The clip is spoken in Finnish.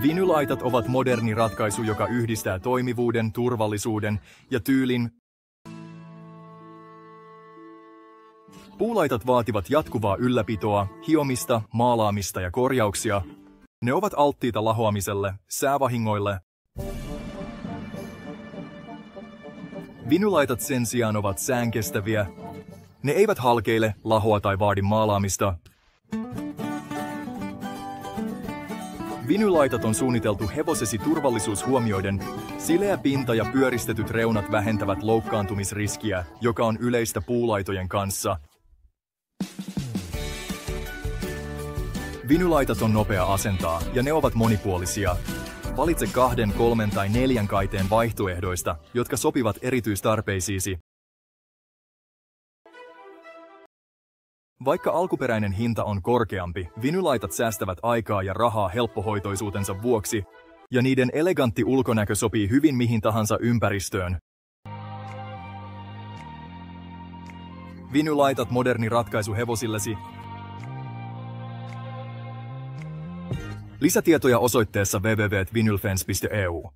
Vinylaitat ovat moderni ratkaisu, joka yhdistää toimivuuden, turvallisuuden ja tyylin. Puulaitat vaativat jatkuvaa ylläpitoa, hiomista, maalaamista ja korjauksia. Ne ovat alttiita lahoamiselle, säävahingoille. Vinylaitat sen sijaan ovat säänkestäviä. Ne eivät halkeile, lahoa tai vaadi maalaamista. Vinylaitat on suunniteltu hevosesi turvallisuus huomioiden. Sileä pinta ja pyöristetyt reunat vähentävät loukkaantumisriskiä, joka on yleistä puulaitojen kanssa. Vinylaitat on nopea asentaa ja ne ovat monipuolisia. Valitse 2, 3 tai 4 kaiteen vaihtoehdoista, jotka sopivat erityistarpeisiisi. Vaikka alkuperäinen hinta on korkeampi, vinylaitat säästävät aikaa ja rahaa helppohoitoisuutensa vuoksi, ja niiden elegantti ulkonäkö sopii hyvin mihin tahansa ympäristöön. Vinylaitat moderni ratkaisu hevosillesi. Lisätietoja osoitteessa www.vinylfence.eu.